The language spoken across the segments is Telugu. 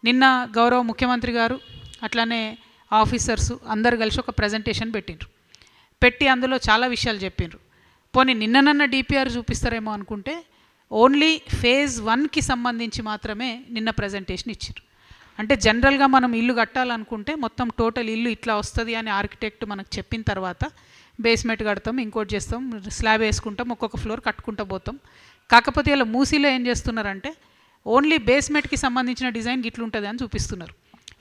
నిన్న గౌరవ ముఖ్యమంత్రి గారు అట్లానే ఆఫీసర్స్ అందరు కలిసి ఒక ప్రజెంటేషన్ పెట్టిండ్రు. పెట్టి అందులో చాలా విషయాలు చెప్పిండ్రు. పోనీ నిన్ననన్న డిపిఆర్ చూపిస్తారేమో అనుకుంటే ఓన్లీ ఫేజ్ 1కి సంబంధించి మాత్రమే నిన్న ప్రజెంటేషన్ ఇచ్చారు. అంటే జనరల్గా మనం ఇల్లు కట్టాలనుకుంటే మొత్తం టోటల్ ఇల్లు ఇట్లా వస్తుంది అని ఆర్కిటెక్ట్ మనకు చెప్పిన తర్వాత బేస్మెంట్ కడతాం, ఇంకోటి చేస్తాం, స్లాబ్ వేసుకుంటాం, ఒక్కొక్క ఫ్లోర్ కట్టుకుంటూ పోతాం. కాకపోతే ఇలా మూసీలో ఏం చేస్తున్నారంటే ఓన్లీ బేస్మెంట్కి సంబంధించిన డిజైన్ గిట్లుంటుంది అని చూపిస్తున్నారు.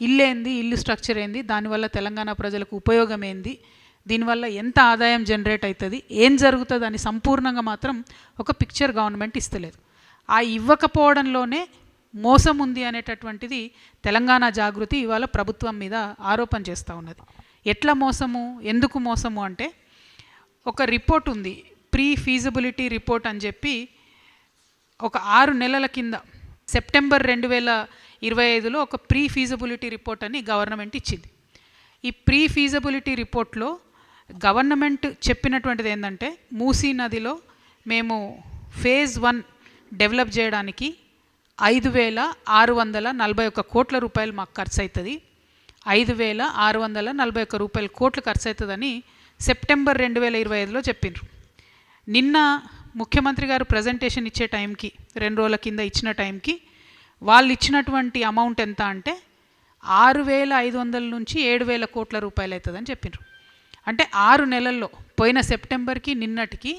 ఇల్లు ఏంది, ఇల్లు స్ట్రక్చర్ ఏంది, దానివల్ల తెలంగాణ ప్రజలకు ఉపయోగం ఏంది, దీనివల్ల ఎంత ఆదాయం జనరేట్ అవుతుంది, ఏం జరుగుతుంది అని సంపూర్ణంగా మాత్రం ఒక పిక్చర్ గవర్నమెంట్ ఇస్తలేదు. ఆ ఇవ్వకపోవడంలోనే మోసం ఉంది అనేటటువంటిది తెలంగాణ జాగృతి ఇవాళ ప్రభుత్వం మీద ఆరోపణ చేస్తూ ఉన్నది. ఎట్లా మోసము, ఎందుకు మోసము అంటే ఒక రిపోర్ట్ ఉంది, ప్రీ ఫీజిబిలిటీ రిపోర్ట్ అని చెప్పి ఒక 6 నెలల కింద సెప్టెంబర్ 2025లో ఒక ప్రీ ఫీజిబిలిటీ రిపోర్ట్ అని గవర్నమెంట్ ఇచ్చింది. ఈ ప్రీ ఫీజిబిలిటీ రిపోర్ట్లో గవర్నమెంట్ చెప్పినటువంటిది ఏంటంటే మూసీ నదిలో మేము ఫేజ్ 1 డెవలప్ చేయడానికి 5,641 కోట్ల రూపాయలు మాకు ఖర్చు అవుతుంది, 5,641 కోట్లు ఖర్చు అవుతుందని సెప్టెంబర్ 2025లో చెప్పిండ్రు. నిన్న ముఖ్యమంత్రి గారు ప్రజెంటేషన్ ఇచ్చే టైంకి 2 రోజుల కింద ఇచ్చిన టైంకి వాళ్ళు ఇచ్చినటువంటి అమౌంట్ ఎంత అంటే 6,500 నుంచి 7,000 కోట్ల రూపాయలు అవుతుందని చెప్పిండ్రు. అంటే 6 నెలల్లో పోయిన సెప్టెంబర్కి నిన్నటికి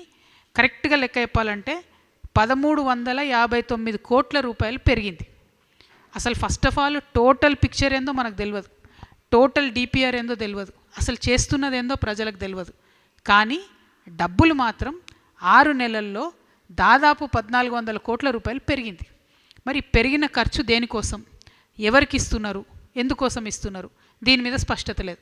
కరెక్ట్గా లెక్క చెప్పాలంటే 1,359 కోట్ల రూపాయలు పెరిగింది. అసలు first of all total picture ఏందో మనకు తెలియదు, టోటల్ డిపిఆర్ ఏందో తెలియదు, అసలు చేస్తున్నది ఏందో ప్రజలకు తెలియదు. కానీ డబ్బులు మాత్రం 6 నెలల్లో దాదాపు 1,400 కోట్ల రూపాయలు పెరిగింది. మరి పెరిగిన ఖర్చు దేనికోసం, ఎవరికి ఇస్తున్నారు, ఎందుకోసం ఇస్తున్నారు, దీని మీద స్పష్టత లేదు.